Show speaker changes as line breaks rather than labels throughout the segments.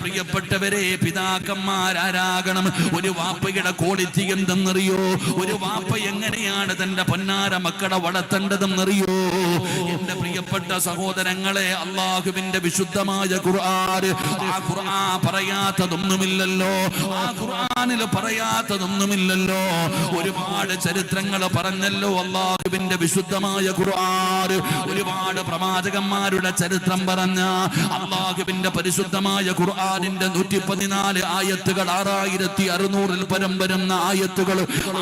പ്രിയപ്പെട്ടവരെ, പിതാക്കന്മാരാരാകണം? ഒരു വാപ്പയുടെ ക്വാളിറ്റി എന്തെന്നറിയോ? ഒരു വാപ്പ എങ്ങനെയാണ് തന്റെ പൊന്നാര മക്കളെ വളർത്തേണ്ടതെന്നറിയോ? എന്റെ പ്രിയപ്പെട്ട സഹോദരങ്ങളെ, അള്ളാഹുവിന്റെ വിശുദ്ധമായ ഖുർആൻ, ആ ഖുർആൻ പറയാത്തതൊന്നുമില്ലല്ലോ, ആ ഖുർആനിൽ പറയാത്തതൊന്നുമില്ലല്ലോ. ഒരുപാട് ചരിത്രങ്ങൾ പറഞ്ഞല്ലോ അള്ളാഹുവിന്റെ വിശുദ്ധമായ ഖുർആൻ. ഒരുപാട് പ്രവാചകന്മാരുടെ ചരിത്രം പറഞ്ഞ അള്ളാഹുവിന്റെ പരിശുദ്ധമായ ഖുർആനിന്റെ 114 ആയത്തുകൾ, 6600 പരം വരുന്ന ആയത്തുകൾ,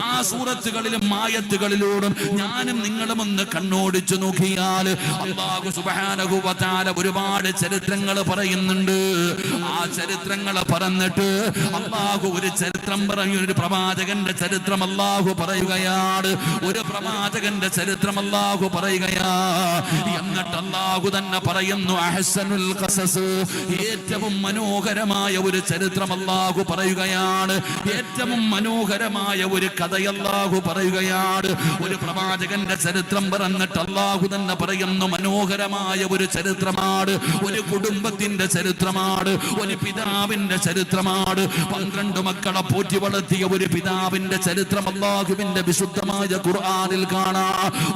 ആ സൂറത്തുകളിലും ആയത്തുകളിലൂടെ ഞാനും നിങ്ങളും ഒന്ന് കണ്ണോടിച്ചു നോക്കിയാൽ അല്ലാഹു സുബ്ഹാനഹു വ തആല ഒരുപാട് ചരിത്രങ്ങൾ പറയുന്നുണ്ട്. ആ ചരിത്രങ്ങൾ പറഞ്ഞിട്ട് അല്ലാഹു ഒരു ചരിത്രം പറഞ്ഞു. ഒരു പ്രവാചകന്റെ ചരിത്രം അല്ലാഹു പറയുകയാണ്. ഒരു പ്രവാചകന്റെ ചരിത്രം അല്ലാഹു പറയുകയാ. എന്നിട്ട് അല്ലാഹു തന്നെ പറയുന്നു, അഹ്സനുൽ ഖസസ്, ഏറ്റവും മനോഹരമായ ഒരു ചരിത്രം അല്ലാഹു പറയുകയാണ്. ഏറ്റവും മനോഹരമായ ഒരു കഥ അല്ലാഹു പറയുകയാണ്. ഒരു പ്രവാചകന്റെ ചരിത്രം പറഞ്ഞിട്ട് അല്ലാഹു തന്നെ പറയുന്നു, മനോഹരമായ ഒരു ചരിത്രമാണ്. ഒരു കുടുംബത്തിന്റെ ചരിത്രമാണ്. ഒരു പിതാവിന്റെ ചരിത്രമാണ്. 12 മക്കളെ പോറ്റി വളർത്തിയ ഒരു പിതാവിന്റെ ചരിത്രം അല്ലാഹുവിന്റെ വിശുദ്ധമായ ഖുർആനിൽ കാണാം.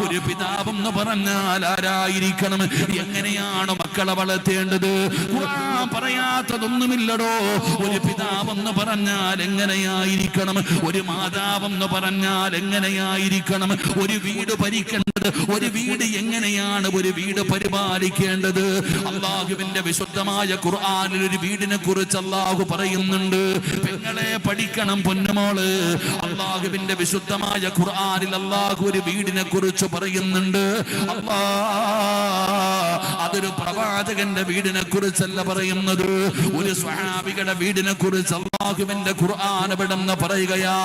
ഒരു പിതാവെന്ന് പറഞ്ഞാൽ ആരായിരിക്കണം? എങ്ങനെയാണ് മക്കളെ വളർത്തേണ്ടത്? ഖുർആൻ പറയാത്തതൊന്നുമില്ലടോ. ഒരു പിതാവെന്ന് പറഞ്ഞാൽ എങ്ങനെയായിരിക്കണം? ഒരു മാതാവെന്ന് പറഞ്ഞാൽ എങ്ങനെയായിരിക്കണം? ഒരു വീട് ഭരിക്കേണ്ടത്, ഒരു വീട് എങ്ങനെയാണ് ഒരു വീട് പരിപാലിക്കേണ്ടത്? അല്ലാഹുവിന്റെ വിശുദ്ധമായ ഖുർആനിൽ ഒരു വീടിനെ കുറിച്ച് അല്ലാഹു പറയുന്നുണ്ട്. പെങ്ങളെ പഠിക്കണം പൊന്നുമോള്. അല്ലാഹുവിന്റെ വിശുദ്ധമായ ഖുർആനിൽ അല്ലാഹു ഒരു വീടിനെ കുറിച്ച് പറയുന്നുണ്ട്. അതൊരു പ്രവാചകന്റെ വീടിനെ കുറിച്ചല്ല പറയുന്നത്. ഒരു സ്വഹാബികളുടെ വീടിനെ കുറിച്ച് അല്ലാഹുവിന്റെ ഖുർആൻ ഇവിടെന്ന് പറയുകയാ.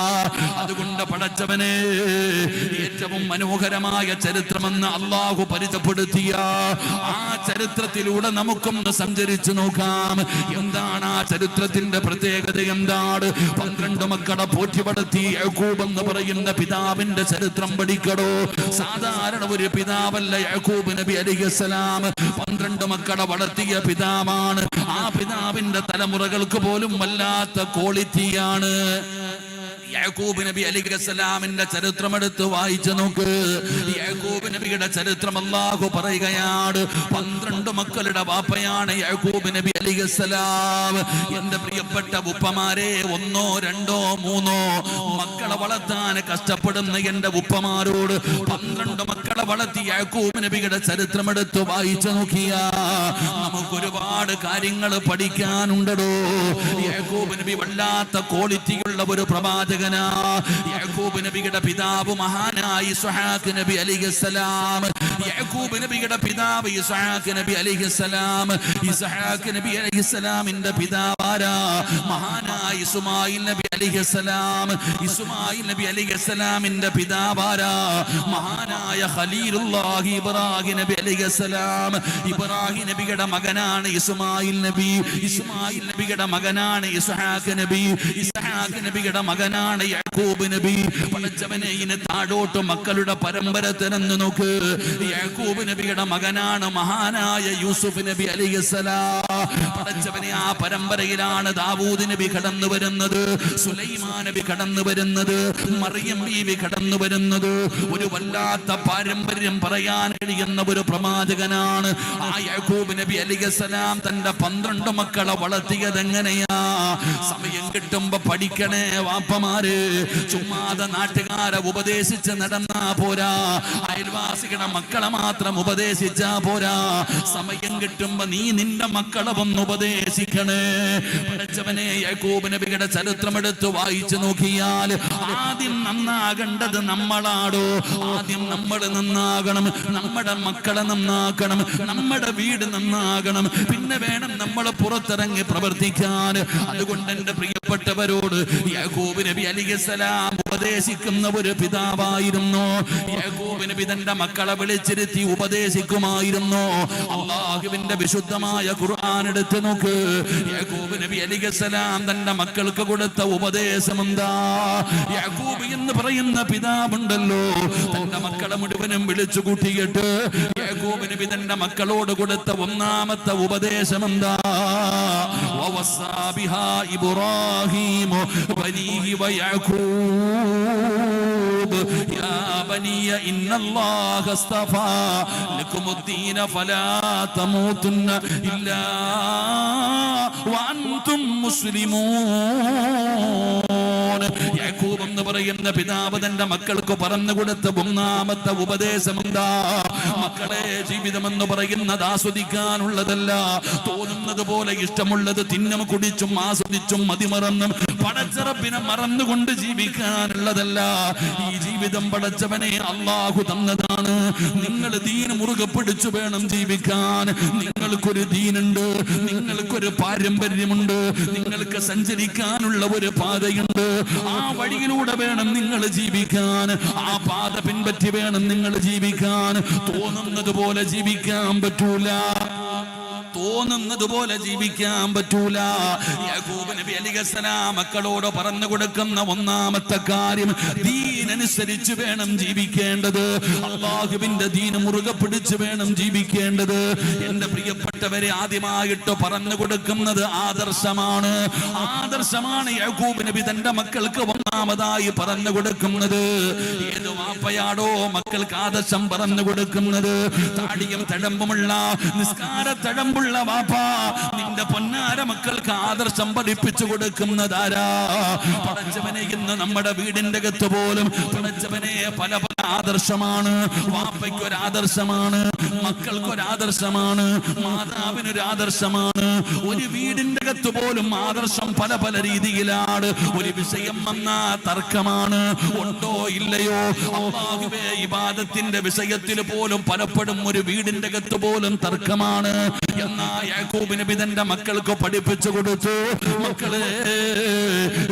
അതുകൊണ്ട് പടച്ചവനെ, ഏറ്റവും മനോഹരമായ ചരിത്രമെന്ന് അല്ലാഹു പരിചയപ്പെടുത്തിയ ആ ചരിത്രത്തിലൂടെ നമുക്കൊന്ന് സഞ്ചരിച്ചു നോക്കാം. എന്താണ് ആ ചരിത്രത്തിന്റെ പ്രത്യേകത? എന്താണ്? 12 മക്കളെ പോറ്റി വളർത്തി യാക്കൂബ് എന്ന് പറയുന്ന പിതാവിന്റെ ചരിത്രം പഠിക്കടോ. സാധാരണ ഒരു പിതാവല്ല യാക്കൂബ് നബി അലൈഹിസ്സലാം. 12 മക്കളെ വളർത്തിയ പിതാവാണ്. ആ പിതാവിന്റെ തലമുറകൾക്ക് പോലും വല്ലാത്ത ക്വാളിറ്റിയാണ്. യാക്കൂബ് നബി അലൈഹിസ്സലാമിന്റെ ചരിത്രം എടുത്ത് വായിച്ചു നോക്ക്. യാക്കൂബ് നബിയുടെ ചരിത്രം അല്ലാഹു പറയുകയാണ്. 12 മക്കളുടെ വാപ്പയാണ് യാക്കൂബ് നബി അലൈഹിസ്സലാം. എന്റെ പ്രിയപ്പെട്ട ഉപ്പമാരെ, 1, 2, 3 മക്കളെ വളർത്താൻ കഷ്ടപ്പെടുന്ന എന്റെ ഉപ്പമാരോട് 12 മക്കളെ വളർത്തി യാക്കൂബ് നബിയുടെ ചരിത്രം എടുത്ത് വായിച്ചു നോക്കിയാ നമുക്ക് ഒരുപാട് കാര്യങ്ങൾ പഠിക്കാനുണ്ടോ. യാക്കൂബ് നബി വല്ലാത്ത ക്വാളിറ്റിയുള്ള ഒരു പ്രവാചകനാ. യാക്കൂബ് നബിയുടെ പിതാവ് മഹാനായ ഇസ്ഹാഖ് നബി അലൈഹിസ്സലാം. യാക്കൂബ് നബിയുടെ പിതാവ് ഇസ്ഹാഖ് നബി അലൈഹിസ്സലാം. ഇസ്ഹാഖ് നബി അലൈഹിസ്സലാമിന്റെ പിതാവാരാ? മഹാനായ ഇസ്മായിൽ നബി അലൈഹിസ്സലാം. ഇസ്മായിൽ നബി അലൈഹിസ്സലാമിന്റെ പിതാവാരാ? മഹാനായ ഖലീലുല്ലാഹി ഇബ്രാഹിം നബി അലൈഹിസ്സലാം. ഇബ്രാഹിം നബിയുടെ മകനാണ് ഇസ്മായിൽ നബി. ഇസ്മായിൽ നബിയുടെ മകനാണ് ഇസ്ഹാഖ് നബി. ഇസ്ഹാഖ് നബിയുടെ മകനാണ് യാക്കൂബ് നബി. പടച്ചവനെ, ഇനി താഴോട്ട് മക്കളുടെ പരമ്പര തിരഞ്ഞു നോക്ക്. യാക്കൂബ് നബിയുടെ മകനാണ് മഹാനായ യൂസുഫ് നബി അലൈഹിസ്സലാം. പടച്ചവനെ, ആ പരമ്പരയിലാണ് ദാവൂദ് നബി കടന്നു വരുന്നത്, സുലൈമാൻ നബി കടന്നു വരുന്നത്, മറിയം ബീവി കടന്നു വരുന്നത്. ഒരു വല്ലാത്ത പാരമ്പര്യം പറയാൻ കഴിയുന്ന ഒരു പ്രവാചകനാണ് ആ യാക്കൂബ് നബി അലൈഹിസ്സലാം. തന്റെ 12 മക്കളെ വളർത്തിയത് എങ്ങനെയാ? സമയം കിട്ടുമ്പോ പഠിക്കണേ വാപ്പമാര്. ചുമ്മാതെ നാട്ടുകാരെ ഉപദേശിച്ച് നടന്നാ പോരാ. അയൽവാസികളുടെ മക്കളെ മാത്രം ഉപദേശിച്ചാ പോരാ. സമയം കിട്ടുമ്പോ നീ നിന്റെ മക്കളെ ഒന്ന് ഉപദേശിക്കണേ. പഠിച്ചവനെ, യാക്കൂബ് നബിയുടെ ചരിത്രം എടുത്ത് വായിച്ചു നോക്കിയാൽ ആദ്യം നന്നാകേണ്ടത് നമ്മളാടോ. ആദ്യം നമ്മൾ നന്നാകണം. നമ്മുടെ മക്കളെ നന്നാക്കണം. നമ്മുടെ വീട് നന്നാകണം. പിന്നെ വേണം നമ്മൾ പുറത്തിറങ്ങി പ്രവർത്തിക്കാൻ. അതുകൊണ്ട് എന്റെ പ്രിയപ്പെട്ടവരോട് യാക്കൂബ് നബി അലൈഹിസ്സലാം അലൈഹിസ്സലാം ഉപദേശിക്കുന്ന ഒരു പിതാവായിരുന്നു. യാക്കൂബ് നബി തന്റെ മക്കളെ വിളിച്ചിരുത്തി ഉപദേശിക്കുമായിരുന്നു. അല്ലാഹുവിന്റെ വിശുദ്ധമായ ഖുർആൻ എടുത്തു നോക്ക്. യാക്കൂബ് നബി അലൈഹിസ്സലാം തന്റെ മക്കൾക്ക് കൊടുത്ത ഉപദേശം എന്താ? യാക്കൂബ് എന്ന് പറയുന്ന പിതാവുണ്ടല്ലോ, തന്റെ മക്കളെ മുഴുവനും വിളിച്ചു കൂട്ടിയിട്ട് യാക്കൂബ് നബി തന്റെ മക്കളോട് കൊടുത്ത ഒന്നാമത്തെ ഉപദേശം എന്താ? വവസ്സാ ബിഹാ ഇബ്രാഹീമു ബനീഹി വയഅഖൂബ് യാ ബനിയ ഇന്നല്ലാഹ അസ്തഫാ ലകുമുദ്ദീന ഫലാ തമൂതുന്ന ഇല്ലാ വഅൻതും മുസ്ലിമൂൻ. യാക്കൂബ് എന്ന് പറയുന്ന പിതാവ് തന്റെ മക്കൾക്ക് പറഞ്ഞു കൊടുത്ത ഒന്നാമത്തെ ഉപദേശം എന്താ? മക്കളെ, ജീവിതം എന്ന് പറയുന്നത് ആസ്വദിക്കാനുള്ളതല്ല. തോന്നുന്നത് പോലെ ഇഷ്ടമുള്ളത് തിന്നും കുടിച്ചും ആസ്വദിച്ചും മതിമറന്നും പടച്ചറപ്പിനെ മറന്നുകൊണ്ട് ജീവിക്കാനുള്ളതല്ല. ഈ ജീവിതം പടച്ചവനെ അല്ലാഹു തന്നതാണ്. നിങ്ങൾ ദീൻ മുറുകെ പിടിച്ചു വേണം ജീവിക്കാൻ. നിങ്ങൾക്കൊരു ദീനുണ്ട്, നിങ്ങൾക്കൊരു പാരമ്പര്യമുണ്ട്, നിങ്ങൾക്ക് സഞ്ചരിക്കാനുള്ള ഒരു പാതയുണ്ട്. ആ വഴിയിലൂടെ വേണം നിങ്ങൾ ജീവിക്കാൻ. ആ പാത പിൻപറ്റി വേണം നിങ്ങൾ ജീവിക്കാൻ. തോന്നുന്നത് പോലെ ജീവിക്കാൻ പറ്റൂല. തോന്നുന്നത് പോലെ ജീവിക്കാൻ പറ്റൂല. യാക്കൂബ് നബി അലൈഹിസ്സലാം മക്കളോട് പറഞ്ഞു കൊടുക്കുന്ന ഒന്നാമത്തെ കാര്യം, ദീനനുസരിച്ച് വേണം ജീവിക്കേണ്ടത്. അല്ലാഹുവിന്റെ ദീൻ മുറുകെ പിടിച്ച് വേണം ജീവിക്കേണ്ടത്. എന്റെ പ്രിയപ്പെട്ടവരെ, ആദ്യമായിട്ട് പറഞ്ഞു കൊടുക്കുന്നത് ആദർശമാണ്. ആദർശമാണ് യാക്കൂബ് നബി തന്റെ മക്കൾക്ക് ഒന്നാമതായി പറഞ്ഞു കൊടുക്കുന്നത്. ഏത് വാപ്പയാടോ മക്കൾക്ക് ആദർശം പറഞ്ഞു കൊടുക്കുന്നത്? താടിയും തഴമ്പുമുള്ള നിസ്കാര തഴമ്പുള്ള വാപ്പ നിന്റെ പൊന്നാര മക്കൾക്ക് ആദർശം പഠിപ്പിച്ചു കൊടുക്കുന്നതാരാ? പടച്ചവനെ, ഇന്ന് നമ്മുടെ വീടിന്റെ അകത്ത് പോലും പടച്ചവനെ പല പല ആദർശമാണ്. വാപ്പയ്ക്കൊരു ആദർശമാണ്, മക്കൾക്കൊരു ആദർശമാണ്, മാതാവിനൊരു ആദർശമാണ്. ഒരു വീടിന്റെ അകത്ത് പോലും ആദർശം പല പല രീതിയിലാണ്. ഒരു വിഷയം വന്നാ തർക്കമാണ്. ഉണ്ടോ ഇല്ലയോ? അല്ലാഹുവേ, ഇബാദത്തിന്റെ വിഷയത്തിൽ പോലും പലപ്പോഴും ഒരു വീടിന്റെ അകത്ത് പോലും തർക്കമാണ്. എന്നാ യാക്കൂബ് നബി തന്റെ മക്കൾക്ക് പഠിപ്പിച്ചു കൊടുത്തു, മക്കളെ,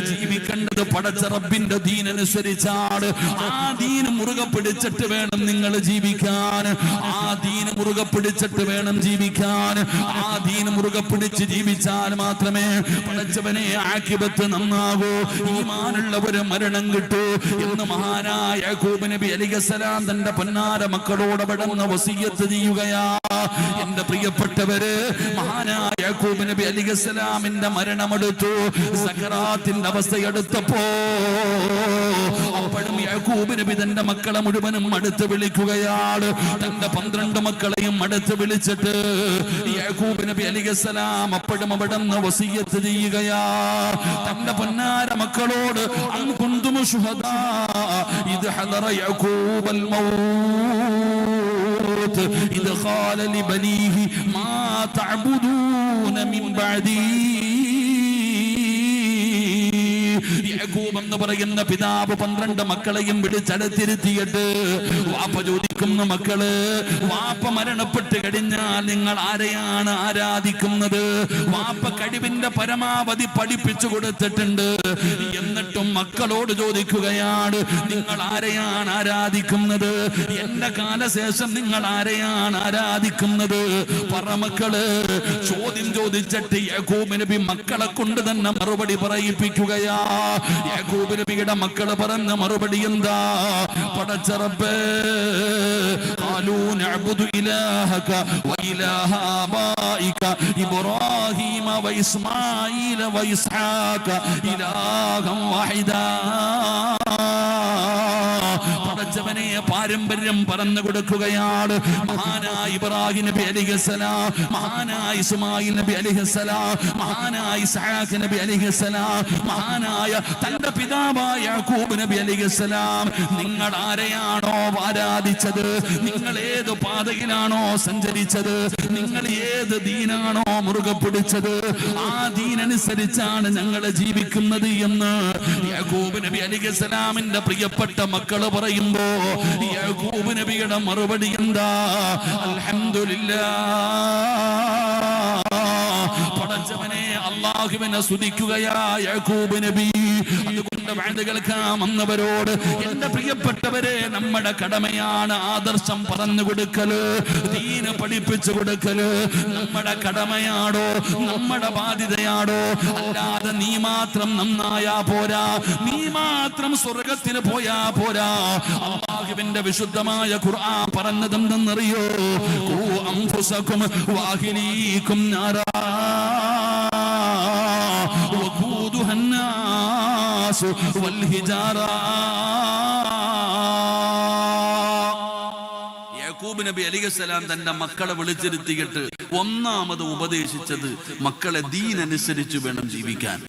ജീവിക്കേണ്ടത് പടച്ച റബ്ബിന്റെ ദീനനുസരിച്ചാണ്. ആ ദീൻ മുറുകെ പിടിച്ചിട്ട് വേണം നിങ്ങൾ ജീവിക്കാൻ. ആ ദീൻ മുറുകെ പിടിച്ചിട്ട് വേണം ജീവിക്കാൻ. ആ ദീൻ മുറുകെ പിടിച്ച് ജീവിച്ചാൽ മാത്രമേ പടച്ചവനെ ആഖിബത്ത് നന്നാകൂ, ഈമാനുള്ള ഒരു മരണം കിട്ടൂ എന്ന് മഹാനായ യാക്കൂബ് നബി അലൈഹിസ്സലാം തന്റെ പൊന്നാര മക്കളോട് അവിടുന്ന് വസിയ്യത്ത് ചെയ്യുകയാ. എന്റെ പ്രിയപ്പെട്ടവര്, മഹാനായ യാക്കൂബ് നബി അലൈഹിസ്സലാമിന്റെ മരണമെടുത്തു. സക്കറാത്തിന്റെ അവസ്ഥയെടുത്തപ്പോ അപ്പോഴും യാക്കൂബ് നബി തന്റെ മക്കളെ മുഴുവനും അടുത്ത് വിളിക്കുകയാണ്. തന്റെ 12 മക്കളെയും അടുത്ത് വിളിച്ചിട്ട് യാക്കൂബ് നബി അലൈഹിസ്സലാം അപ്പോഴും അവിടുന്ന് വസിയ്യത്ത് ചെയ്യുകയാ. തന്റെ പൊന്നാര മക്കളോട്, അൻ കുന്തും ശുഹദാ ഇദ് ഹദറ യാക്കൂബൽ മൗത്ത് ഇദ് ഖാല ലിബനീഹി മാ തഅബുദൂന മിൻ ബഅദീ. യാക്കൂബ് എന്ന് പറയുന്ന പിതാവ് 12 മക്കളെയും വിളിച്ചടുത്തിരുത്തിയിട്ട് വാപ്പ ചോദിക്കുന്നു, മക്കള്, വാപ്പ മരണപ്പെട്ട് കഴിഞ്ഞാൽ നിങ്ങൾ ആരെയാണ് ആരാധിക്കുന്നത്? വാപ്പ കഴിവിന്റെ പരമാവധി പഠിപ്പിച്ചു കൊടുത്തിട്ടുണ്ട്. എന്നിട്ടും മക്കളോട് ചോദിക്കുകയാണ്, നിങ്ങൾ ആരെയാണ് ആരാധിക്കുന്നത്? എന്റെ കാലശേഷം നിങ്ങൾ ആരെയാണ് ആരാധിക്കുന്നത്? പറ മക്കള്. ചോദ്യം ചോദിച്ചിട്ട് യാക്കൂബ് നബി മക്കളെ കൊണ്ട് തന്നെ മറുപടി പറയിപ്പിക്കുകയാ. യാക്കൂബ് നബിയുടെ മക്കള് പറഞ്ഞ മറുപടി എന്താ? പടച്ച റബ്ബേ, ഖാലൂ നഅ്ബുദു ഇലാഹക വഇലാഹ ആബായിക ഇബ്രാഹീമ വഇസ്മാഈല വഇസ്ഹാഖ ഇലാഹൻ വഹിദാ. പടച്ചവനെ പാരമ്പര്യം പറഞ്ഞു കൊടുക്കുകയാണ്. മഹാനായ ഇബ്രാഹിം നബി അലൈഹിസ്സലാം, മഹാനായ ഇസ്മായിൽ നബി അലൈഹിസ്സലാം, മഹാനായ ഇസ്ഹാഖ് നബി അലൈഹിസ്സലാം, മഹാനായ തന്റെ പിതാവായ യാക്കൂബ് നബി അലൈഹിസ്സലാം, നിങ്ങൾ ആരെയാണോ ആരാധിച്ചത്, നിങ്ങൾ ഏത് പാതയിലാണോ സഞ്ചരിച്ചത്, നിങ്ങൾ ഏത് ദീനാണോ മുറുകെ പിടിച്ചത്, ആ ദീനനുസരിച്ചാണ് ഞങ്ങൾ ജീവിക്കുന്നത് എന്ന് യാക്കൂബ് നബി അലൈഹിസ്സലാമിന്റെ പ്രിയപ്പെട്ട മക്കള് പറയുമ്പോ യാക്കൂബ് നബിയുടെ മറുപടി എന്താ? അൽഹംദുലില്ലാഹ്. പടച്ചവനെ, അല്ലാഹുവിനെ സ്തുതിക്കുകയാ യാക്കൂബ് നബി. അതുകൊണ്ട് വഅദ് കേൾക്കാൻ വന്നവരോട് എന്റെ പ്രിയപ്പെട്ടവരെ, നമ്മുടെ കടമയാണ് ആദർശം പറഞ്ഞു കൊടുക്കല്, ദീന് പഠിപ്പിച്ചു കൊടുക്കല്. നമ്മുടെ കടമയാണോ, നമ്മുടെ ബാധ്യതയാണോ? അല്ലാതെ നീ മാത്രം നന്നായാ പോരാ, നീ മാത്രം സ്വർഗത്തിന് പോയാ പോരാ. അല്ലാഹുവിന്റെ വിശുദ്ധമായ ഖുർആൻ പറഞ്ഞതെന്തെന്നറിയോ? ഖൂ അൻഫുസകും വഅഹ്ലീകും നാരാ വഖൂദുഹ അന്നാസു വൽ ഹിജാറ. യാക്കൂബ് നബി അലൈഹിസ്സലാം തന്റെ മക്കളെ വിളിച്ചിരുത്തിയിട്ട് ഒന്നാമത് ഉപദേശിച്ചത് മക്കളെ ദീൻ അനുസരിച്ച് വേണം ജീവിക്കാൻ.